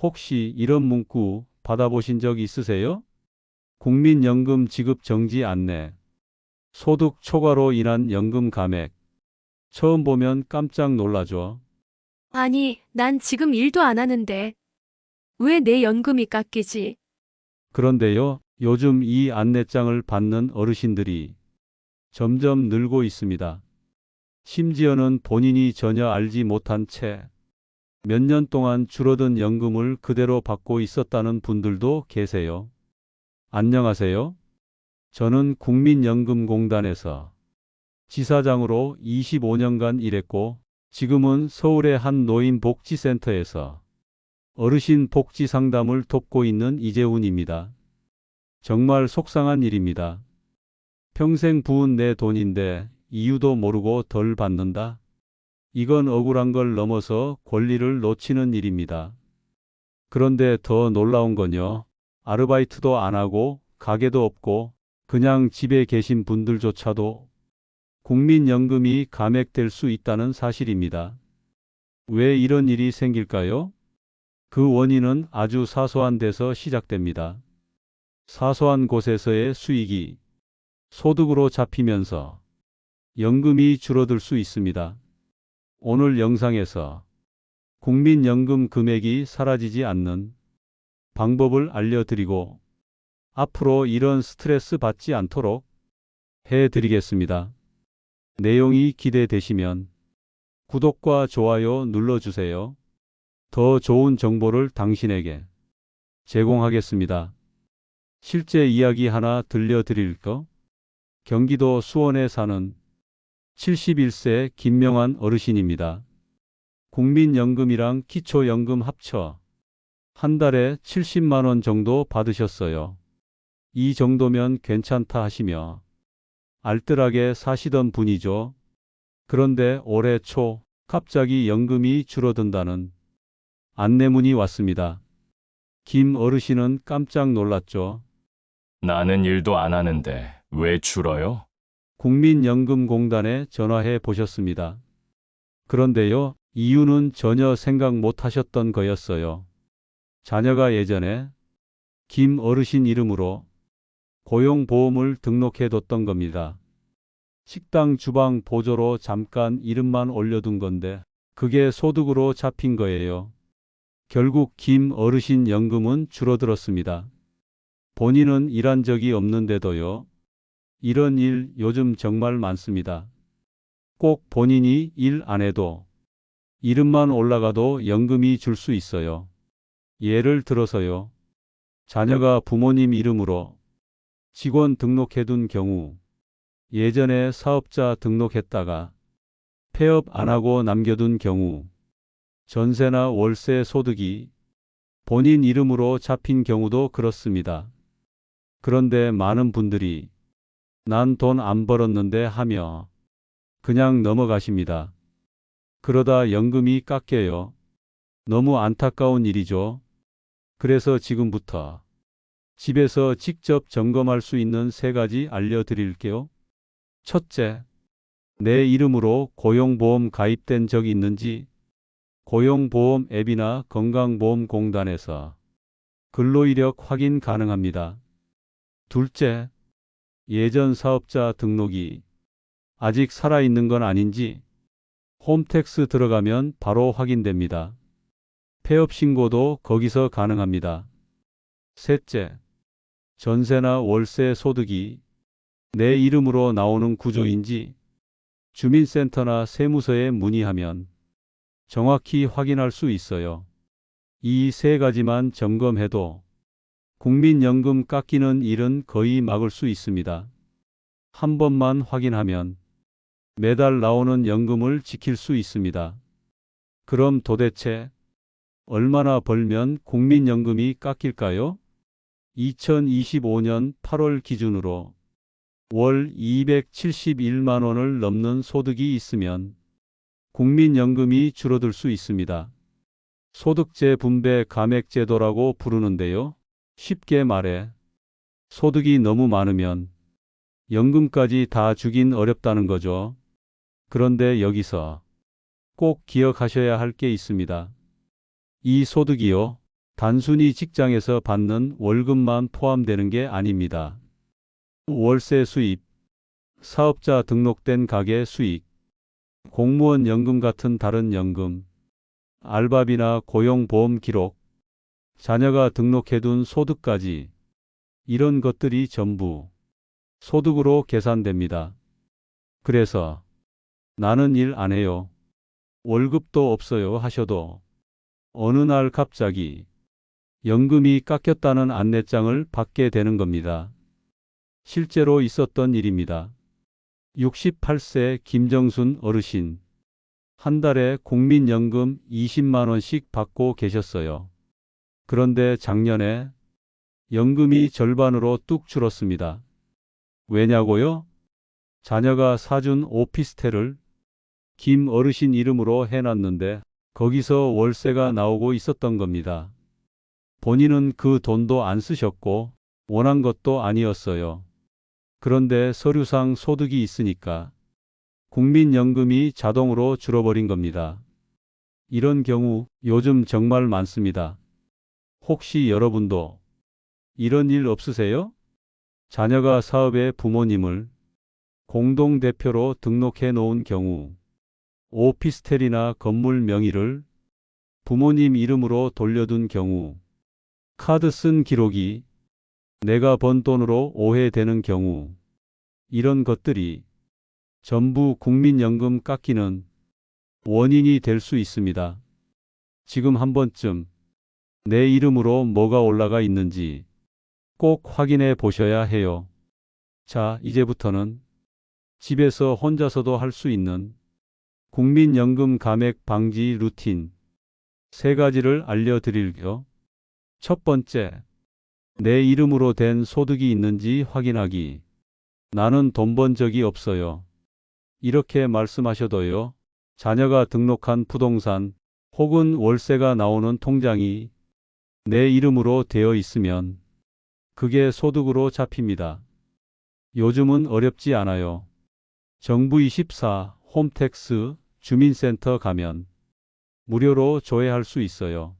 혹시 이런 문구 받아보신 적 있으세요? 국민연금 지급 정지 안내. 소득 초과로 인한 연금 감액. 처음 보면 깜짝 놀라죠. 아니, 난 지금 일도 안 하는데. 왜 내 연금이 깎이지? 그런데요, 요즘 이 안내장을 받는 어르신들이 점점 늘고 있습니다. 심지어는 본인이 전혀 알지 못한 채 몇 년 동안 줄어든 연금을 그대로 받고 있었다는 분들도 계세요. 안녕하세요. 저는 국민연금공단에서 지사장으로 25년간 일했고, 지금은 서울의 한 노인복지센터에서 어르신 복지 상담을 돕고 있는 이재훈입니다. 정말 속상한 일입니다. 평생 부은 내 돈인데 이유도 모르고 덜 받는다? 이건 억울한 걸 넘어서 권리를 놓치는 일입니다. 그런데 더 놀라운 건요. 아르바이트도 안 하고 가게도 없고 그냥 집에 계신 분들조차도 국민연금이 감액될 수 있다는 사실입니다. 왜 이런 일이 생길까요? 그 원인은 아주 사소한 데서 시작됩니다. 사소한 곳에서의 수익이 소득으로 잡히면서 연금이 줄어들 수 있습니다. 오늘 영상에서 국민연금 금액이 사라지지 않는 방법을 알려드리고 앞으로 이런 스트레스 받지 않도록 해드리겠습니다. 내용이 기대되시면 구독과 좋아요 눌러주세요. 더 좋은 정보를 당신에게 제공하겠습니다. 실제 이야기 하나 들려드릴까? 경기도 수원에 사는 71세 김명환 어르신입니다. 국민연금이랑 기초연금 합쳐 한 달에 70만 원 정도 받으셨어요. 이 정도면 괜찮다 하시며 알뜰하게 사시던 분이죠. 그런데 올해 초 갑자기 연금이 줄어든다는 안내문이 왔습니다. 김 어르신은 깜짝 놀랐죠. 나는 일도 안 하는데 왜 줄어요? 국민연금공단에 전화해 보셨습니다. 그런데요, 이유는 전혀 생각 못 하셨던 거였어요. 자녀가 예전에 김 어르신 이름으로 고용보험을 등록해 뒀던 겁니다. 식당 주방 보조로 잠깐 이름만 올려둔 건데 그게 소득으로 잡힌 거예요. 결국 김 어르신 연금은 줄어들었습니다. 본인은 일한 적이 없는데도요. 이런 일 요즘 정말 많습니다. 꼭 본인이 일 안 해도 이름만 올라가도 연금이 줄 수 있어요. 예를 들어서요. 자녀가 부모님 이름으로 직원 등록해둔 경우, 예전에 사업자 등록했다가 폐업 안 하고 남겨둔 경우, 전세나 월세 소득이 본인 이름으로 잡힌 경우도 그렇습니다. 그런데 많은 분들이 난 돈 안 벌었는데 하며 그냥 넘어가십니다. 그러다 연금이 깎여요. 너무 안타까운 일이죠. 그래서 지금부터 집에서 직접 점검할 수 있는 3가지 알려드릴게요. 첫째, 내 이름으로 고용보험 가입된 적이 있는지 고용보험 앱이나 건강보험공단에서 근로이력 확인 가능합니다. 둘째, 예전 사업자 등록이 아직 살아있는 건 아닌지 홈택스 들어가면 바로 확인됩니다. 폐업 신고도 거기서 가능합니다. 셋째, 전세나 월세 소득이 내 이름으로 나오는 구조인지 주민센터나 세무서에 문의하면 정확히 확인할 수 있어요. 이 3가지만 점검해도 국민연금 깎이는 일은 거의 막을 수 있습니다. 한 번만 확인하면 매달 나오는 연금을 지킬 수 있습니다. 그럼 도대체 얼마나 벌면 국민연금이 깎일까요? 2025년 8월 기준으로 월 271만 원을 넘는 소득이 있으면 국민연금이 줄어들 수 있습니다. 소득재 분배 감액제도라고 부르는데요. 쉽게 말해 소득이 너무 많으면 연금까지 다 주긴 어렵다는 거죠. 그런데 여기서 꼭 기억하셔야 할 게 있습니다. 이 소득이요, 단순히 직장에서 받는 월급만 포함되는 게 아닙니다. 월세 수입, 사업자 등록된 가게 수익, 공무원 연금 같은 다른 연금, 알바비나 고용보험 기록, 자녀가 등록해둔 소득까지 이런 것들이 전부 소득으로 계산됩니다. 그래서 나는 일 안 해요. 월급도 없어요 하셔도 어느 날 갑자기 연금이 깎였다는 안내장을 받게 되는 겁니다. 실제로 있었던 일입니다. 68세 김정순 어르신. 한 달에 국민연금 20만 원씩 받고 계셨어요. 그런데 작년에 연금이 절반으로 뚝 줄었습니다. 왜냐고요? 자녀가 사준 오피스텔을 김 어르신 이름으로 해놨는데 거기서 월세가 나오고 있었던 겁니다. 본인은 그 돈도 안 쓰셨고 원한 것도 아니었어요. 그런데 서류상 소득이 있으니까 국민연금이 자동으로 줄어버린 겁니다. 이런 경우 요즘 정말 많습니다. 혹시 여러분도 이런 일 없으세요? 자녀가 사업에 부모님을 공동대표로 등록해 놓은 경우 오피스텔이나 건물 명의를 부모님 이름으로 돌려둔 경우 카드 쓴 기록이 내가 번 돈으로 오해되는 경우 이런 것들이 전부 국민연금 깎이는 원인이 될 수 있습니다. 지금 한 번쯤 내 이름으로 뭐가 올라가 있는지 꼭 확인해 보셔야 해요. 자, 이제부터는 집에서 혼자서도 할 수 있는 국민연금 감액 방지 루틴 3가지를 알려드릴게요. 첫 번째, 내 이름으로 된 소득이 있는지 확인하기. 나는 돈 번 적이 없어요. 이렇게 말씀하셔도요. 자녀가 등록한 부동산 혹은 월세가 나오는 통장이 내 이름으로 되어 있으면 그게 소득으로 잡힙니다. 요즘은 어렵지 않아요. 정부24 홈택스 주민센터 가면 무료로 조회할 수 있어요.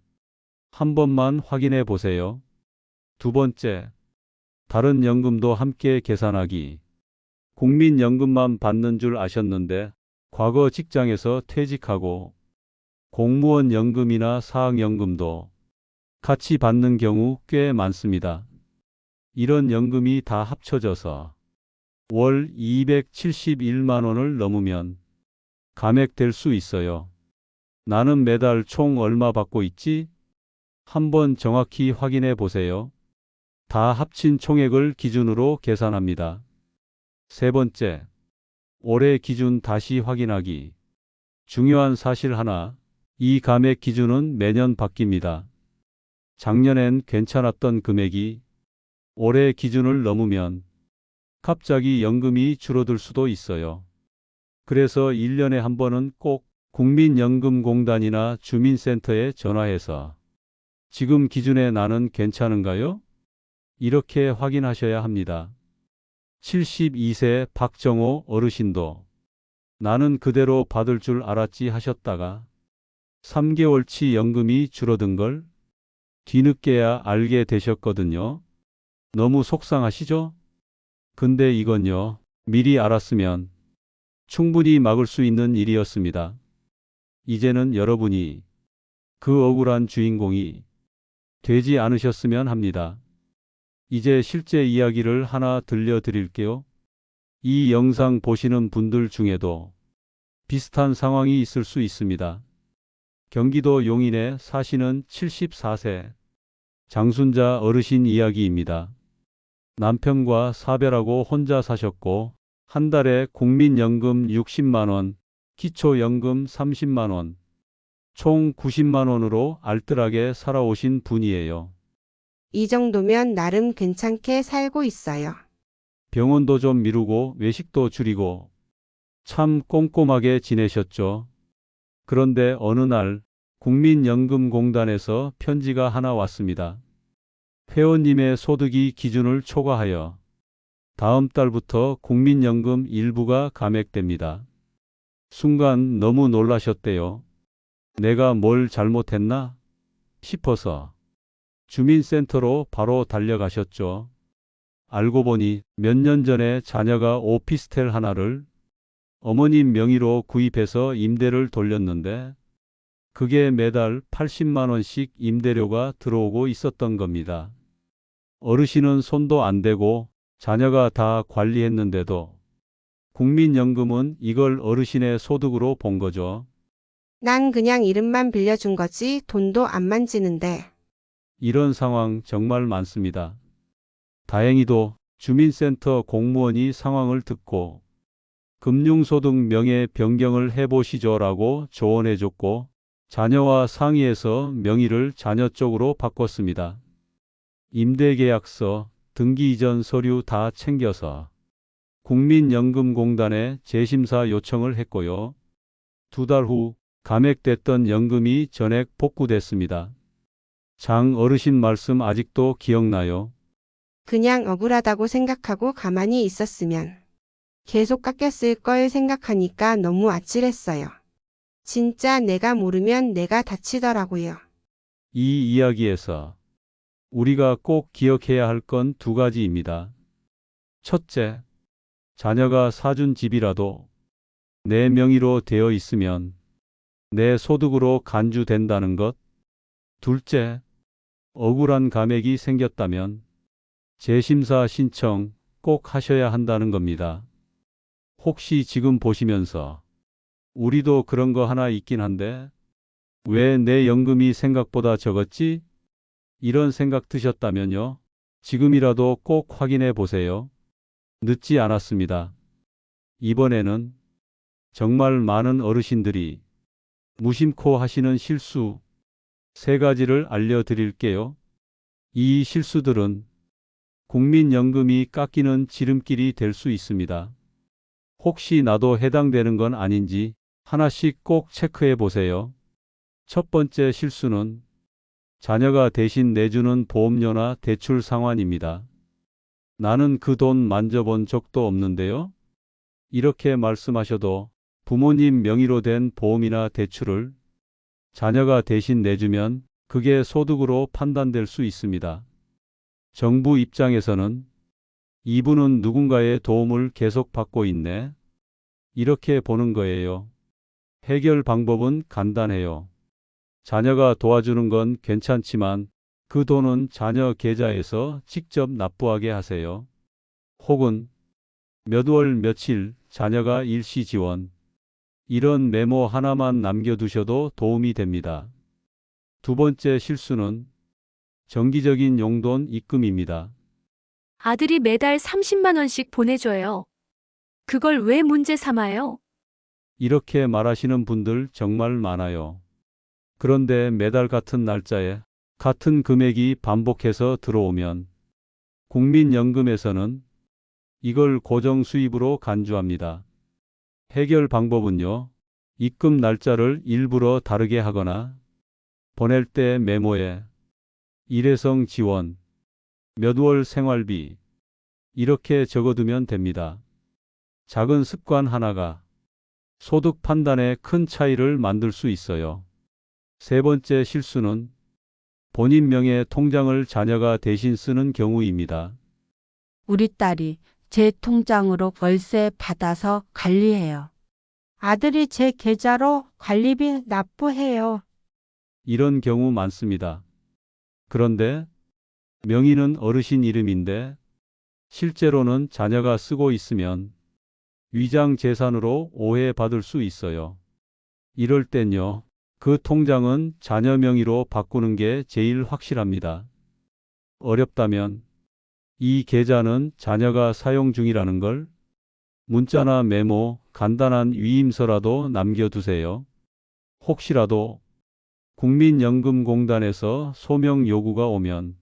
한 번만 확인해 보세요. 두 번째, 다른 연금도 함께 계산하기. 국민연금만 받는 줄 아셨는데 과거 직장에서 퇴직하고 공무원 연금이나 사학연금도 같이 받는 경우 꽤 많습니다. 이런 연금이 다 합쳐져서 월 271만 원을 넘으면 감액될 수 있어요. 나는 매달 총 얼마 받고 있지? 한번 정확히 확인해 보세요. 다 합친 총액을 기준으로 계산합니다. 세 번째, 올해 기준 다시 확인하기. 중요한 사실 하나, 이 감액 기준은 매년 바뀝니다. 작년엔 괜찮았던 금액이 올해 기준을 넘으면 갑자기 연금이 줄어들 수도 있어요. 그래서 1년에 한 번은 꼭 국민연금공단이나 주민센터에 전화해서 지금 기준에 나는 괜찮은가요? 이렇게 확인하셔야 합니다. 72세 박정호 어르신도 나는 그대로 받을 줄 알았지 하셨다가 3개월치 연금이 줄어든 걸 뒤늦게야 알게 되셨거든요. 너무 속상하시죠? 근데 이건요, 미리 알았으면 충분히 막을 수 있는 일이었습니다. 이제는 여러분이 그 억울한 주인공이 되지 않으셨으면 합니다. 이제 실제 이야기를 하나 들려드릴게요. 이 영상 보시는 분들 중에도 비슷한 상황이 있을 수 있습니다. 경기도 용인에 사시는 74세 장순자 어르신 이야기입니다. 남편과 사별하고 혼자 사셨고 한 달에 국민연금 60만 원, 기초연금 30만 원, 총 90만 원으로 알뜰하게 살아오신 분이에요. 이 정도면 나름 괜찮게 살고 있어요. 병원도 좀 미루고 외식도 줄이고 참 꼼꼼하게 지내셨죠. 그런데 어느 날 국민연금공단에서 편지가 하나 왔습니다. 회원님의 소득이 기준을 초과하여 다음 달부터 국민연금 일부가 감액됩니다. 순간 너무 놀라셨대요. 내가 뭘 잘못했나 싶어서. 주민센터로 바로 달려가셨죠. 알고 보니 몇 년 전에 자녀가 오피스텔 하나를 어머님 명의로 구입해서 임대를 돌렸는데 그게 매달 80만 원씩 임대료가 들어오고 있었던 겁니다. 어르신은 손도 안 대고 자녀가 다 관리했는데도 국민연금은 이걸 어르신의 소득으로 본 거죠. 난 그냥 이름만 빌려준 거지 돈도 안 만지는데. 이런 상황 정말 많습니다. 다행히도 주민센터 공무원이 상황을 듣고 금융소득 명의 변경을 해보시죠라고 조언해줬고 자녀와 상의해서 명의를 자녀 쪽으로 바꿨습니다. 임대계약서, 등기 이전 서류 다 챙겨서 국민연금공단에 재심사 요청을 했고요. 2달 후 감액됐던 연금이 전액 복구됐습니다. 장 어르신 말씀 아직도 기억나요? 그냥 억울하다고 생각하고 가만히 있었으면 계속 깎였을 걸 생각하니까 너무 아찔했어요. 진짜 내가 모르면 내가 다치더라고요. 이 이야기에서 우리가 꼭 기억해야 할 건 2가지입니다. 첫째, 자녀가 사준 집이라도 내 명의로 되어 있으면 내 소득으로 간주된다는 것. 둘째, 억울한 감액이 생겼다면 재심사 신청 꼭 하셔야 한다는 겁니다. 혹시 지금 보시면서 우리도 그런 거 하나 있긴 한데 왜 내 연금이 생각보다 적었지? 이런 생각 드셨다면요. 지금이라도 꼭 확인해 보세요. 늦지 않았습니다. 이번에는 정말 많은 어르신들이 무심코 하시는 실수 3가지를 알려드릴게요. 이 실수들은 국민연금이 깎이는 지름길이 될 수 있습니다. 혹시 나도 해당되는 건 아닌지 하나씩 꼭 체크해 보세요. 첫 번째 실수는 자녀가 대신 내주는 보험료나 대출 상환입니다. 나는 그 돈 만져본 적도 없는데요. 이렇게 말씀하셔도 부모님 명의로 된 보험이나 대출을 자녀가 대신 내주면 그게 소득으로 판단될 수 있습니다. 정부 입장에서는 이분은 누군가의 도움을 계속 받고 있네. 이렇게 보는 거예요. 해결 방법은 간단해요. 자녀가 도와주는 건 괜찮지만 그 돈은 자녀 계좌에서 직접 납부하게 하세요. 혹은 몇 월 며칠 자녀가 일시 지원. 이런 메모 하나만 남겨두셔도 도움이 됩니다. 2번째 실수는 정기적인 용돈 입금입니다. 아들이 매달 30만 원씩 보내줘요. 그걸 왜 문제 삼아요? 이렇게 말하시는 분들 정말 많아요. 그런데 매달 같은 날짜에 같은 금액이 반복해서 들어오면 국민연금에서는 이걸 고정 수입으로 간주합니다. 해결 방법은요. 입금 날짜를 일부러 다르게 하거나 보낼 때 메모에 일회성 지원, 몇 월 생활비 이렇게 적어두면 됩니다. 작은 습관 하나가 소득 판단에 큰 차이를 만들 수 있어요. 3번째 실수는 본인 명의 통장을 자녀가 대신 쓰는 경우입니다. 우리 딸이 제 통장으로 월세 받아서 관리해요. 아들이 제 계좌로 관리비 납부해요. 이런 경우 많습니다. 그런데 명의는 어르신 이름인데 실제로는 자녀가 쓰고 있으면 위장 재산으로 오해받을 수 있어요. 이럴 땐요. 그 통장은 자녀 명의로 바꾸는 게 제일 확실합니다. 어렵다면 이 계좌는 자녀가 사용 중이라는 걸 문자나 메모, 간단한 위임서라도 남겨두세요. 혹시라도 국민연금공단에서 소명 요구가 오면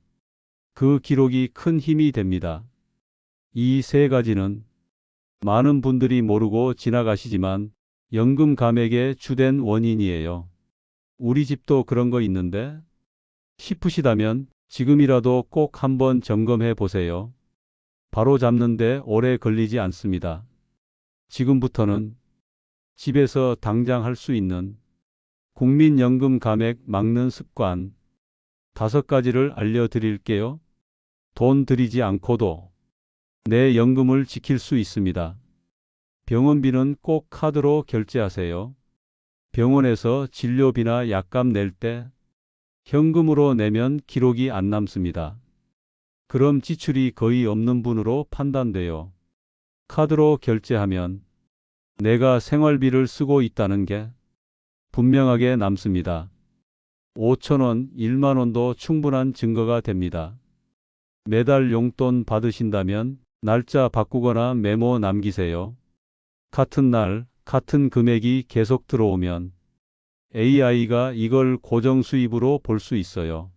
그 기록이 큰 힘이 됩니다. 이 3가지는 많은 분들이 모르고 지나가시지만 연금 감액의 주된 원인이에요. 우리 집도 그런 거 있는데 싶으시다면 지금이라도 꼭 한번 점검해 보세요. 바로 잡는데 오래 걸리지 않습니다. 지금부터는 집에서 당장 할 수 있는 국민연금 감액 막는 습관 5가지를 알려드릴게요. 돈 들이지 않고도 내 연금을 지킬 수 있습니다. 병원비는 꼭 카드로 결제하세요. 병원에서 진료비나 약값 낼 때 현금으로 내면 기록이 안 남습니다. 그럼 지출이 거의 없는 분으로 판단돼요. 카드로 결제하면 내가 생활비를 쓰고 있다는 게 분명하게 남습니다. 5,000원, 1만 원도 충분한 증거가 됩니다. 매달 용돈 받으신다면 날짜 바꾸거나 메모 남기세요. 같은 날, 같은 금액이 계속 들어오면 AI가 이걸 고정 수입으로 볼 수 있어요.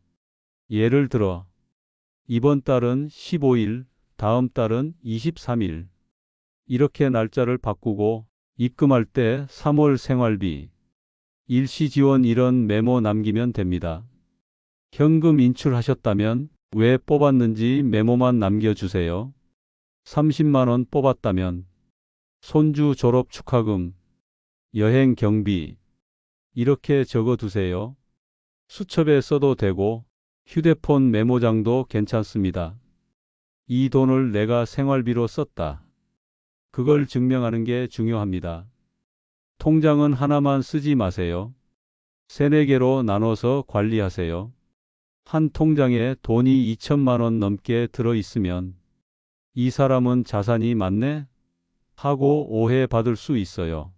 예를 들어, 이번 달은 15일, 다음 달은 23일. 이렇게 날짜를 바꾸고 입금할 때 3월 생활비, 일시 지원 이런 메모 남기면 됩니다. 현금 인출하셨다면 왜 뽑았는지 메모만 남겨주세요. 30만 원 뽑았다면 손주 졸업 축하금, 여행 경비 이렇게 적어두세요. 수첩에 써도 되고 휴대폰 메모장도 괜찮습니다. 이 돈을 내가 생활비로 썼다. 그걸 증명하는 게 중요합니다. 통장은 하나만 쓰지 마세요. 3, 4개로 나눠서 관리하세요. 한 통장에 돈이 2천만 원 넘게 들어 있으면 이 사람은 자산이 많네? 하고 오해받을 수 있어요.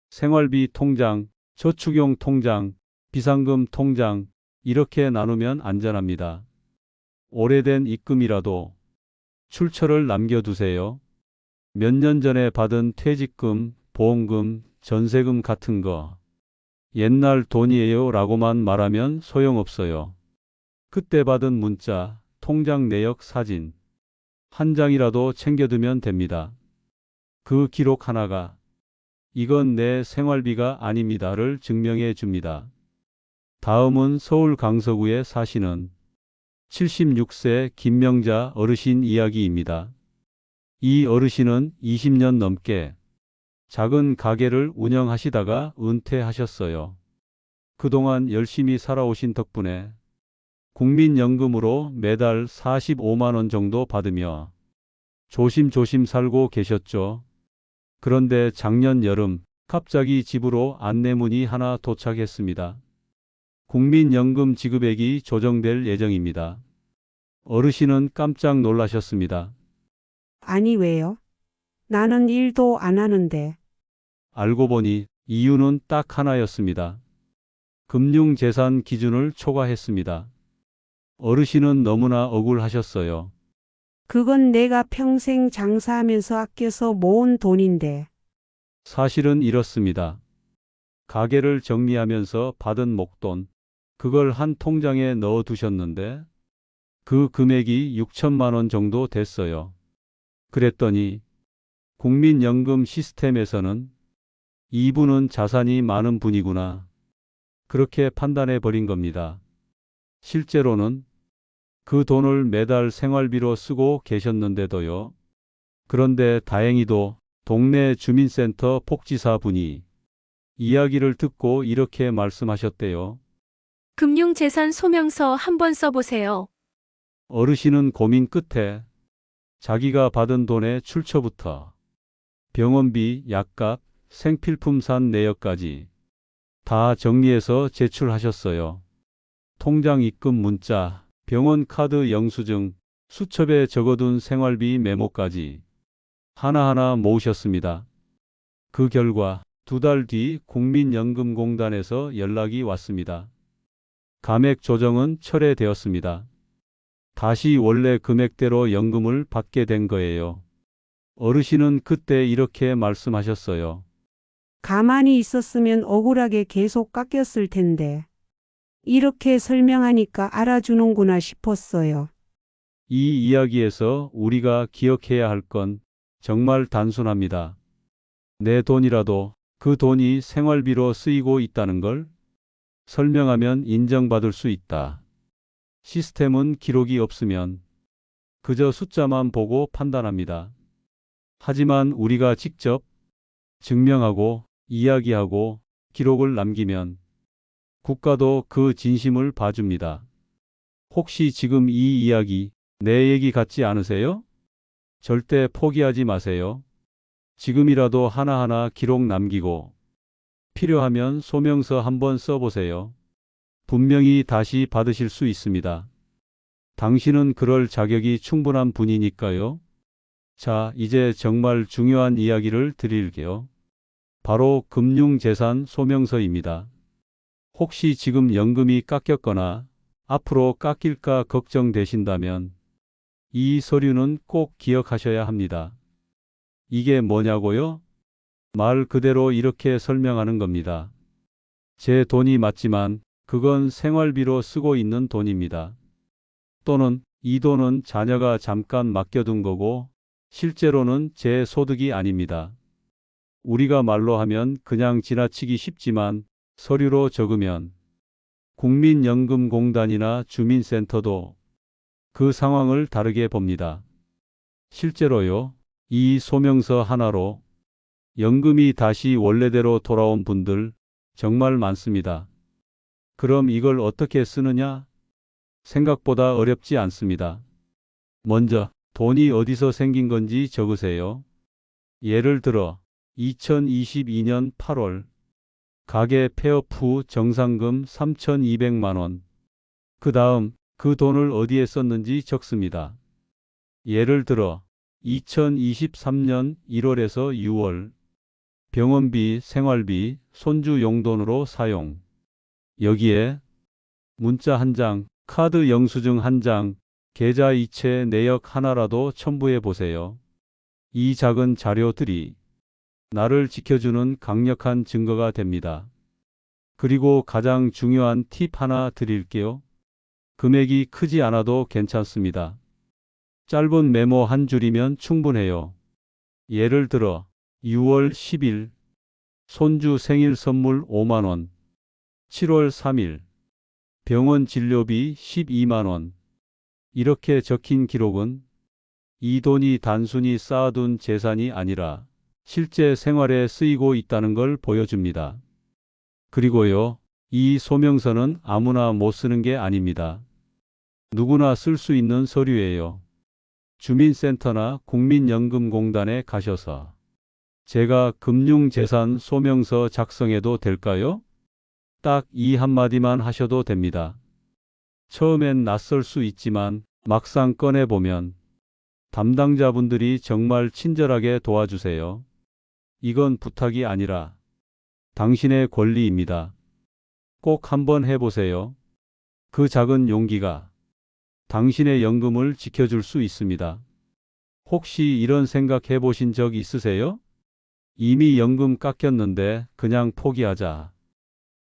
생활비 통장, 저축용 통장, 비상금 통장 이렇게 나누면 안전합니다. 오래된 입금이라도 출처를 남겨두세요. 몇 년 전에 받은 퇴직금, 보험금, 전세금 같은 거 옛날 돈이에요 라고만 말하면 소용없어요. 그때 받은 문자, 통장 내역 사진 한 장이라도 챙겨두면 됩니다. 그 기록 하나가 이건 내 생활비가 아닙니다를 증명해 줍니다. 다음은 서울 강서구에 사시는 76세 김명자 어르신 이야기입니다. 이 어르신은 20년 넘게 작은 가게를 운영하시다가 은퇴하셨어요. 그동안 열심히 살아오신 덕분에 국민연금으로 매달 45만 원 정도 받으며 조심조심 살고 계셨죠. 그런데 작년 여름 갑자기 집으로 안내문이 하나 도착했습니다. 국민연금 지급액이 조정될 예정입니다. 어르신은 깜짝 놀라셨습니다. 아니 왜요? 나는 일도 안 하는데. 알고 보니 이유는 딱 하나였습니다. 금융재산 기준을 초과했습니다. 어르신은 너무나 억울하셨어요. 그건 내가 평생 장사하면서 아껴서 모은 돈인데. 사실은 이렇습니다. 가게를 정리하면서 받은 목돈, 그걸 한 통장에 넣어 두셨는데 그 금액이 6천만 원 정도 됐어요. 그랬더니 국민연금 시스템에서는 이분은 자산이 많은 분이구나. 그렇게 판단해 버린 겁니다. 실제로는 그 돈을 매달 생활비로 쓰고 계셨는데도요. 그런데 다행히도 동네 주민센터 복지사 분이 이야기를 듣고 이렇게 말씀하셨대요. 금융재산 소명서 한번 써보세요. 어르신은 고민 끝에 자기가 받은 돈의 출처부터 병원비, 약값, 생필품 산 내역까지 다 정리해서 제출하셨어요. 통장 입금 문자, 병원 카드 영수증, 수첩에 적어둔 생활비 메모까지 하나하나 모으셨습니다. 그 결과 2달 뒤 국민연금공단에서 연락이 왔습니다. 감액 조정은 철회되었습니다. 다시 원래 금액대로 연금을 받게 된 거예요. 어르신은 그때 이렇게 말씀하셨어요. 가만히 있었으면 억울하게 계속 깎였을 텐데. 이렇게 설명하니까 알아주는구나 싶었어요. 이 이야기에서 우리가 기억해야 할 건 정말 단순합니다. 내 돈이라도 그 돈이 생활비로 쓰이고 있다는 걸 설명하면 인정받을 수 있다. 시스템은 기록이 없으면 그저 숫자만 보고 판단합니다. 하지만 우리가 직접 증명하고 이야기하고 기록을 남기면 국가도 그 진심을 봐줍니다. 혹시 지금 이 이야기 내 얘기 같지 않으세요? 절대 포기하지 마세요. 지금이라도 하나하나 기록 남기고 필요하면 소명서 한번 써보세요. 분명히 다시 받으실 수 있습니다. 당신은 그럴 자격이 충분한 분이니까요. 자, 이제 정말 중요한 이야기를 드릴게요. 바로 금융재산 소명서입니다. 혹시 지금 연금이 깎였거나 앞으로 깎일까 걱정되신다면 이 서류는 꼭 기억하셔야 합니다. 이게 뭐냐고요? 말 그대로 이렇게 설명하는 겁니다. 제 돈이 맞지만 그건 생활비로 쓰고 있는 돈입니다. 또는 이 돈은 자녀가 잠깐 맡겨둔 거고 실제로는 제 소득이 아닙니다. 우리가 말로 하면 그냥 지나치기 쉽지만 서류로 적으면 국민연금공단이나 주민센터도 그 상황을 다르게 봅니다. 실제로요, 이 소명서 하나로 연금이 다시 원래대로 돌아온 분들 정말 많습니다. 그럼 이걸 어떻게 쓰느냐? 생각보다 어렵지 않습니다. 먼저 돈이 어디서 생긴 건지 적으세요. 예를 들어 2022년 8월 가계 폐업 후 정상금 3,200만 원. 그 다음 그 돈을 어디에 썼는지 적습니다. 예를 들어 2023년 1월에서 6월 병원비, 생활비, 손주 용돈으로 사용. 여기에 문자 한 장, 카드 영수증 한 장, 계좌 이체 내역 하나라도 첨부해 보세요. 이 작은 자료들이 나를 지켜주는 강력한 증거가 됩니다. 그리고 가장 중요한 팁 하나 드릴게요. 금액이 크지 않아도 괜찮습니다. 짧은 메모 한 줄이면 충분해요. 예를 들어 6월 10일 손주 생일 선물 5만 원, 7월 3일 병원 진료비 12만 원. 이렇게 적힌 기록은 이 돈이 단순히 쌓아둔 재산이 아니라 실제 생활에 쓰이고 있다는 걸 보여줍니다. 그리고요, 이 소명서는 아무나 못 쓰는 게 아닙니다. 누구나 쓸 수 있는 서류예요. 주민센터나 국민연금공단에 가셔서 제가 금융재산 소명서 작성해도 될까요? 딱 이 한마디만 하셔도 됩니다. 처음엔 낯설 수 있지만 막상 꺼내보면 담당자분들이 정말 친절하게 도와주세요. 이건 부탁이 아니라 당신의 권리입니다. 꼭 한번 해보세요. 그 작은 용기가 당신의 연금을 지켜줄 수 있습니다. 혹시 이런 생각 해보신 적 있으세요? 이미 연금 깎였는데 그냥 포기하자.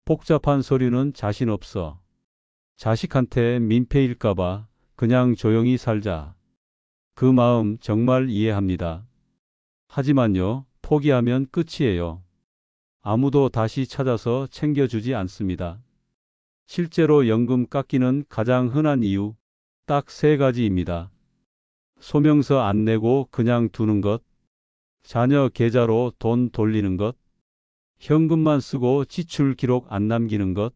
복잡한 서류는 자신 없어. 자식한테 민폐일까봐 그냥 조용히 살자. 그 마음 정말 이해합니다. 하지만요, 포기하면 끝이에요. 아무도 다시 찾아서 챙겨주지 않습니다. 실제로 연금 깎이는 가장 흔한 이유, 딱 세 가지입니다. 소명서 안 내고 그냥 두는 것, 자녀 계좌로 돈 돌리는 것, 현금만 쓰고 지출 기록 안 남기는 것.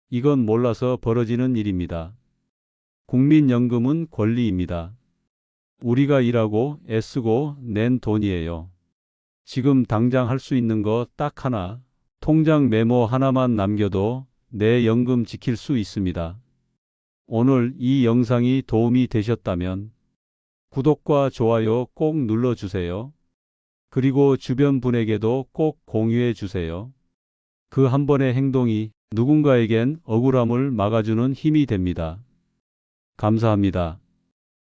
이건 몰라서 벌어지는 일입니다. 국민연금은 권리입니다. 우리가 일하고 애쓰고 낸 돈이에요. 지금 당장 할 수 있는 거 딱 하나, 통장 메모 하나만 남겨도 내 연금 지킬 수 있습니다. 오늘 이 영상이 도움이 되셨다면 구독과 좋아요 꼭 눌러주세요. 그리고 주변 분에게도 꼭 공유해 주세요. 그 한 번의 행동이 누군가에겐 억울함을 막아주는 힘이 됩니다. 감사합니다.